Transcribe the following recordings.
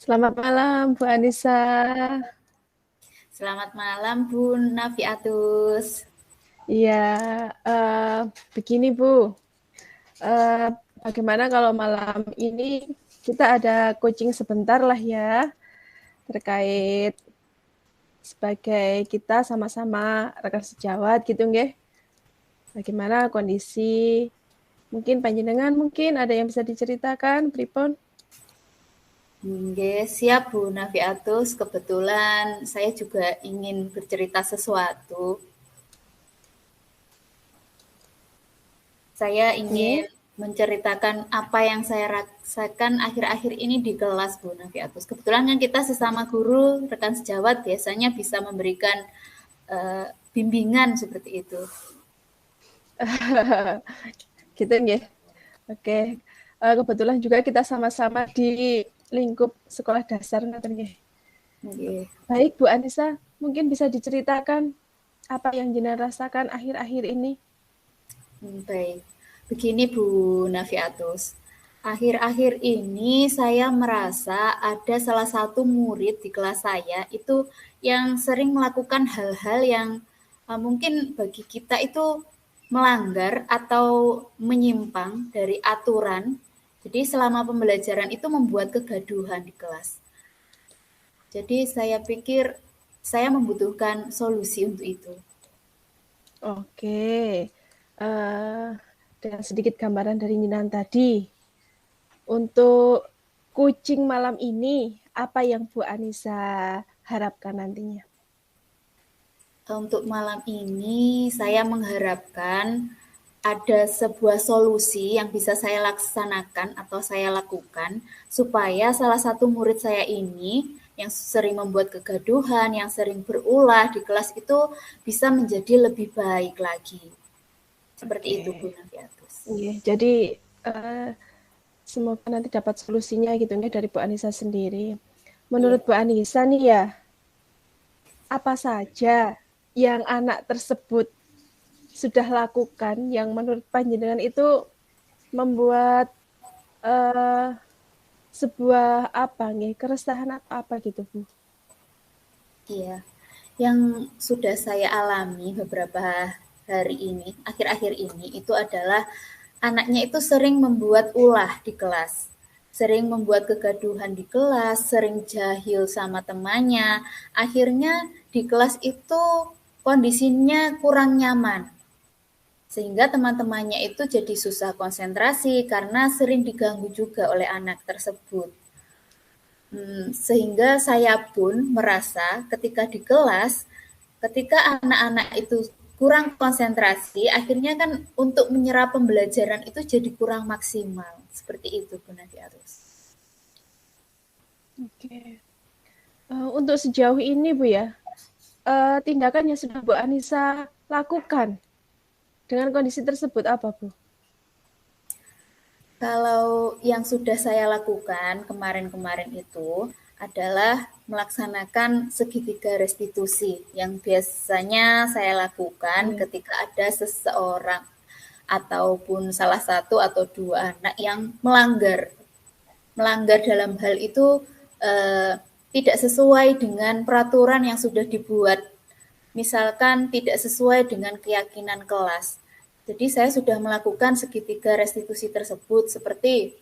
Selamat malam, Bu Anissa. Selamat malam, Bu Nafiatus. Iya, eh, begini Bu, eh, bagaimana kalau malam ini kita ada coaching sebentar lah ya, terkait sebagai kita sama-sama rekan sejawat gitu nggih. Bagaimana kondisi, mungkin panjenengan mungkin ada yang bisa diceritakan, pripun? Nggih, siap Bu Nafiatus. Kebetulan saya juga ingin bercerita sesuatu. Saya ingin Nggih. menceritakan apa yang saya rasakan akhir-akhir ini di kelas Bu Nafiatus. Kebetulan kan kita sesama guru, rekan sejawat biasanya bisa memberikan bimbingan seperti itu. Gitu nggih. Oke. Kebetulan juga kita sama-sama di lingkup sekolah dasar ngoten nggih. Nggih. Baik, Bu Anissa, mungkin bisa diceritakan apa yang jenengan rasakan akhir-akhir ini? Baik. Begini Bu Nafiatus. Akhir-akhir ini saya merasa ada salah satu murid di kelas saya itu yang sering melakukan hal-hal yang mungkin bagi kita itu melanggar atau menyimpang dari aturan. Jadi selama pembelajaran itu membuat kegaduhan di kelas. Jadi saya pikir saya membutuhkan solusi untuk itu. Oke. Eh, dengan sedikit gambaran dari Ninan tadi, untuk coaching malam ini, apa yang Bu Anissa harapkan nantinya? Untuk malam ini saya mengharapkan ada sebuah solusi yang bisa saya laksanakan atau saya lakukan supaya salah satu murid saya ini yang sering membuat kegaduhan, yang sering berulah di kelas itu bisa menjadi lebih baik lagi. Seperti itu Bu Oke. Nafiatus. Oke. Jadi semoga nanti dapat solusinya gitu ya dari Bu Anissa sendiri. Iya. Menurut Bu Anissa nih ya, apa saja yang anak tersebut sudah lakukan yang menurut panjenengan itu membuat eh, sebuah apa nih keresahan atau apa gitu Bu? Iya, yang sudah saya alami beberapa hari ini, akhir-akhir ini itu adalah anaknya itu sering membuat ulah di kelas, sering membuat kegaduhan di kelas, sering jahil sama temannya. Akhirnya di kelas itu kondisinya kurang nyaman, sehingga teman-temannya itu jadi susah konsentrasi karena sering diganggu juga oleh anak tersebut. Sehingga saya pun merasa ketika di kelas, ketika anak-anak itu kurang konsentrasi, akhirnya kan untuk menyerap pembelajaran itu jadi kurang maksimal. Seperti itu, Bu Nafiatus. Oke. Untuk sejauh ini Bu ya, tindakan yang sudah Bu Anissa lakukan dengan kondisi tersebut apa Bu? Kalau yang sudah saya lakukan kemarin-kemarin itu adalah melaksanakan segitiga restitusi yang biasanya saya lakukan Iya. ketika ada seseorang ataupun salah satu atau dua anak yang melanggar melanggar dalam hal itu tidak sesuai dengan peraturan yang sudah dibuat. Misalkan tidak sesuai dengan keyakinan kelas. Jadi saya sudah melakukan segitiga restitusi tersebut seperti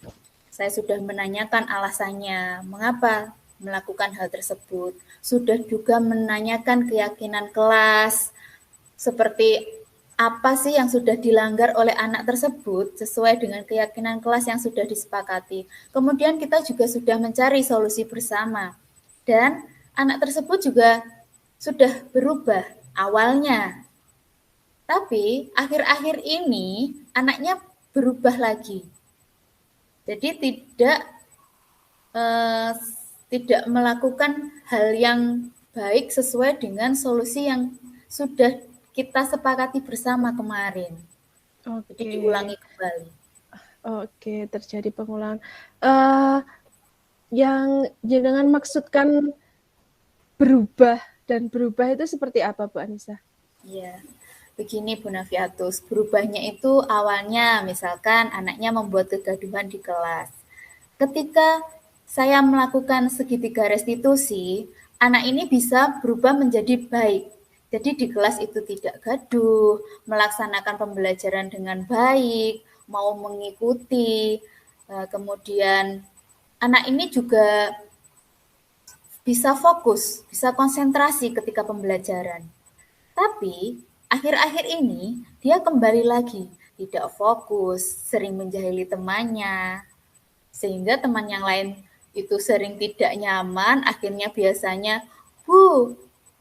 saya sudah menanyakan alasannya, mengapa melakukan hal tersebut. Sudah juga menanyakan keyakinan kelas, seperti apa sih yang sudah dilanggar oleh anak tersebut sesuai dengan keyakinan kelas yang sudah disepakati. Kemudian kita juga sudah mencari solusi bersama. Dan anak tersebut juga sudah berubah awalnya. Tapi akhir-akhir ini anaknya berubah lagi. Jadi eh, tidak melakukan hal yang baik sesuai dengan solusi yang sudah kita sepakati bersama kemarin. Jadi Oke, diulangi kembali. oke, terjadi pengulangan. Eh, yang jangan maksudkan berubah dan berubah itu seperti apa Bu Anissa? Ya, begini Bu Nafiatus, berubahnya itu awalnya misalkan anaknya membuat kegaduhan di kelas. Ketika saya melakukan segitiga restitusi, anak ini bisa berubah menjadi baik. Jadi di kelas itu tidak gaduh, melaksanakan pembelajaran dengan baik, mau mengikuti, kemudian anak ini juga bisa fokus, bisa konsentrasi ketika pembelajaran. Tapi akhir-akhir ini dia kembali lagi, tidak fokus, sering menjahili temannya, sehingga teman yang lain itu sering tidak nyaman, akhirnya biasanya, Bu,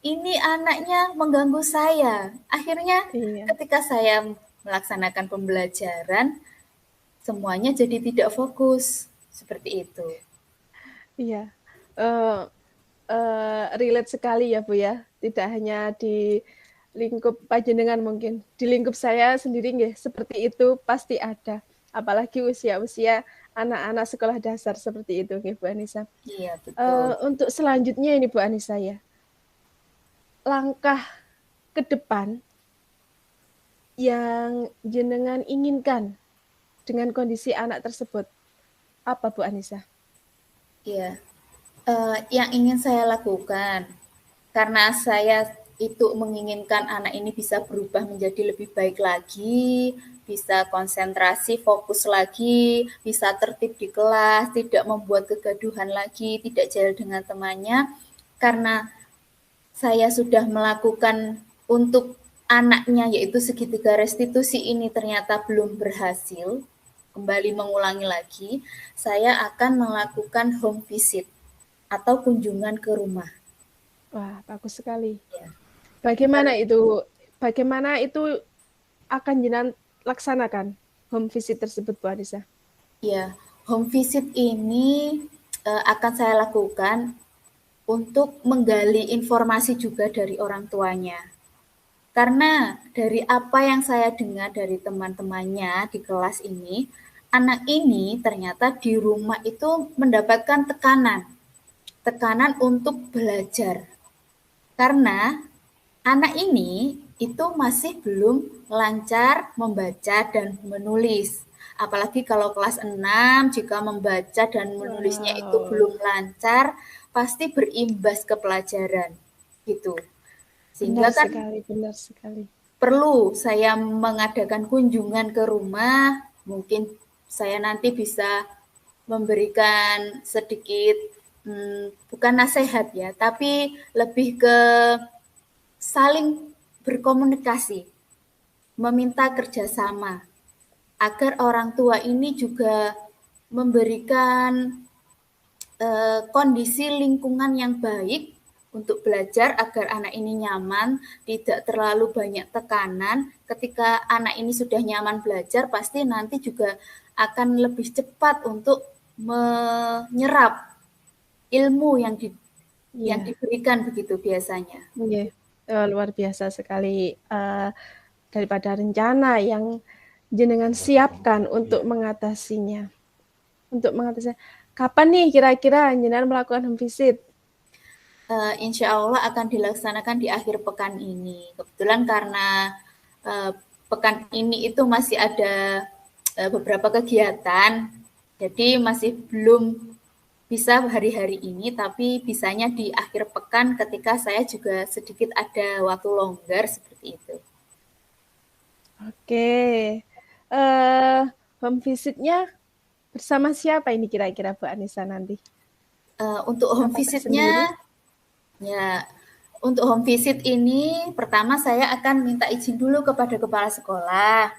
ini anaknya mengganggu saya. Akhirnya Iya, ketika saya melaksanakan pembelajaran, semuanya jadi tidak fokus. Seperti itu. iya. Eh, relate sekali ya Bu ya. Tidak hanya di lingkup panjenengan mungkin. Di lingkup saya sendiri nggih seperti itu pasti ada. Apalagi usia-usia anak-anak sekolah dasar seperti itu nggih Bu Anissa. Iya, betul. Untuk selanjutnya ini Bu Anissa ya. Langkah ke depan yang jenengan inginkan dengan kondisi anak tersebut apa Bu Anissa? Iya. Yang ingin saya lakukan, karena saya itu menginginkan anak ini bisa berubah menjadi lebih baik lagi, bisa konsentrasi, fokus lagi, bisa tertib di kelas, tidak membuat kegaduhan lagi, tidak jahil dengan temannya, karena saya sudah melakukan untuk anaknya yaitu segitiga restitusi ini ternyata belum berhasil, kembali mengulangi lagi, saya akan melakukan home visit atau kunjungan ke rumah. Wah, bagus sekali. Ya. Bagaimana itu? Bagaimana itu akan jenengan laksanakan home visit tersebut, Bu Anissa? Ya, home visit ini akan saya lakukan untuk menggali informasi juga dari orang tuanya. Karena dari apa yang saya dengar dari teman-temannya di kelas ini, anak ini ternyata di rumah itu mendapatkan tekanan. Tekanan untuk belajar. Karena anak ini itu masih belum lancar membaca dan menulis. Apalagi kalau kelas 6, jika membaca dan menulisnya itu Wow, belum lancar, pasti berimbas ke pelajaran. Gitu. Sehingga benar kan sekali, benar sekali. perlu saya mengadakan kunjungan ke rumah, mungkin saya nanti bisa memberikan sedikit, bukan nasihat ya, tapi lebih ke saling berkomunikasi, meminta kerjasama, agar orang tua ini juga memberikan kondisi lingkungan yang baik untuk belajar agar anak ini nyaman, tidak terlalu banyak tekanan. Ketika anak ini sudah nyaman belajar, pasti nanti juga akan lebih cepat untuk menyerap ilmu yang Iya, diberikan begitu biasanya. iya. Luar biasa sekali daripada rencana yang jenengan siapkan untuk mengatasinya. Untuk mengatasi. Kapan nih kira-kira jenengan melakukan home visit? Insya Allah akan dilaksanakan di akhir pekan ini. Kebetulan karena uh, pekan ini itu masih ada beberapa kegiatan, jadi masih belum bisa hari-hari ini, tapi bisanya di akhir pekan ketika saya juga sedikit ada waktu longgar seperti itu. Oke. Eh, home visitnya bersama siapa ini kira-kira Bu Anissa nanti? Untuk home Apakah visitnya, sendiri? ya untuk home visit ini pertama saya akan minta izin dulu kepada kepala sekolah.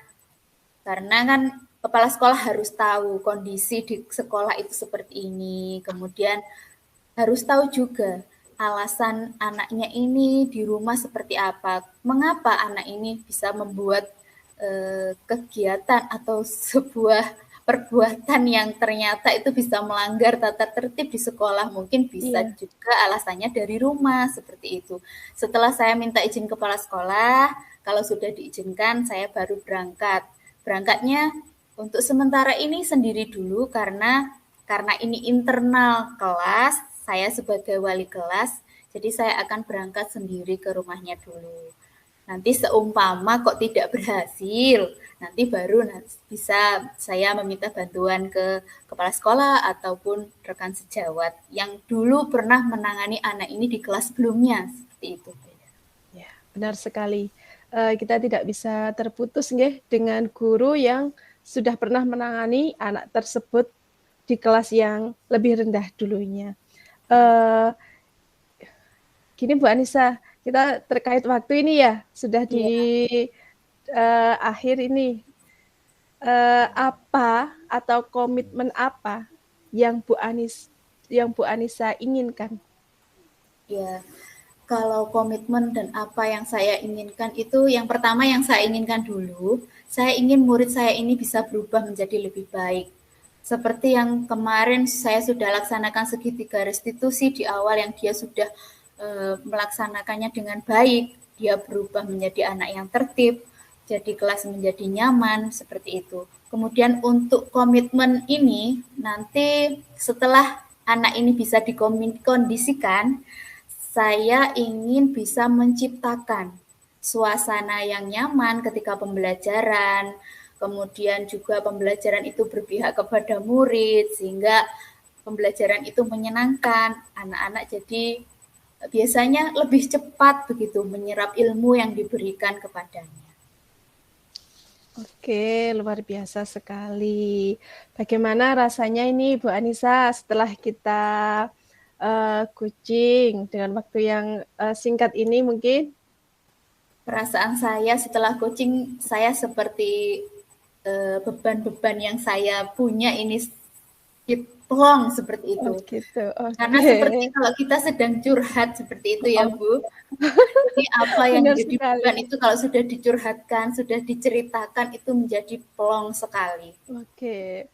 Karena kan kepala sekolah harus tahu kondisi di sekolah itu seperti ini. Kemudian harus tahu juga alasan anaknya ini di rumah seperti apa. Mengapa anak ini bisa membuat kegiatan atau sebuah perbuatan yang ternyata itu bisa melanggar tata tertib di sekolah. Mungkin bisa Iya. juga alasannya dari rumah seperti itu. Setelah saya minta izin kepala sekolah, kalau sudah diizinkan saya baru berangkat. Berangkatnya untuk sementara ini sendiri dulu karena ini internal kelas, saya sebagai wali kelas, jadi saya akan berangkat sendiri ke rumahnya dulu. Nanti seumpama kok tidak berhasil, Nanti baru bisa saya meminta bantuan ke kepala sekolah ataupun rekan sejawat yang dulu pernah menangani anak ini di kelas sebelumnya, seperti itu. Ya, benar sekali. Kita tidak bisa terputus nggih dengan guru yang sudah pernah menangani anak tersebut di kelas yang lebih rendah dulunya. Gini Bu Anissa, kita terkait waktu ini ya sudah di akhir ini. Apa atau komitmen apa yang Bu Anissa inginkan? Ya, kalau komitmen dan apa yang saya inginkan itu yang pertama yang saya inginkan dulu, saya ingin murid saya ini bisa berubah menjadi lebih baik. Seperti yang kemarin saya sudah laksanakan segitiga restitusi di awal yang dia sudah melaksanakannya dengan baik, dia berubah menjadi anak yang tertib, jadi kelas menjadi nyaman, seperti itu. Kemudian untuk komitmen ini, nanti setelah anak ini bisa dikondisikan, saya ingin bisa menciptakan suasana yang nyaman ketika pembelajaran, kemudian juga pembelajaran itu berpihak kepada murid, sehingga pembelajaran itu menyenangkan, anak-anak jadi biasanya lebih cepat begitu menyerap ilmu yang diberikan kepadanya. Oke, luar biasa sekali. Bagaimana rasanya ini Bu Anissa setelah kita coaching dengan waktu yang singkat ini mungkin? Perasaan saya setelah coaching, saya seperti beban-beban yang saya punya ini plong seperti itu. Oh gitu, Karena seperti kalau kita sedang curhat seperti itu ya Bu. Jadi apa yang benar menjadi sekali. beban itu kalau sudah dicurhatkan, sudah diceritakan itu menjadi plong sekali. Oke,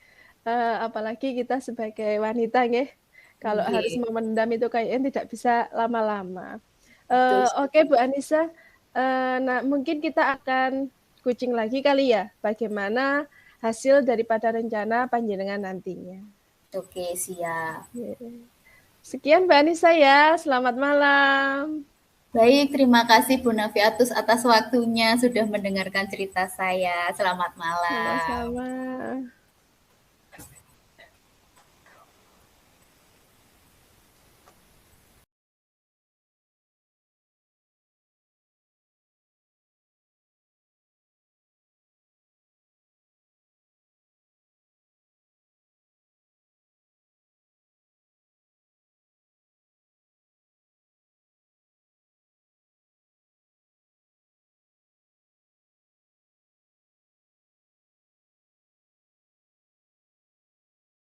apalagi kita sebagai wanita nggih, kalau harus Nggih, memendam itu kayaknya tidak bisa lama-lama. betul Oke sekali. Bu Anissa, nah mungkin kita akan kucing lagi kali ya, bagaimana hasil daripada rencana panjenengan nantinya. Oke, siap. Sekian Mbak Anissa ya, selamat malam. Baik, terima kasih Bu Nafiatus atas waktunya sudah mendengarkan cerita saya. Selamat malam. Sama-sama.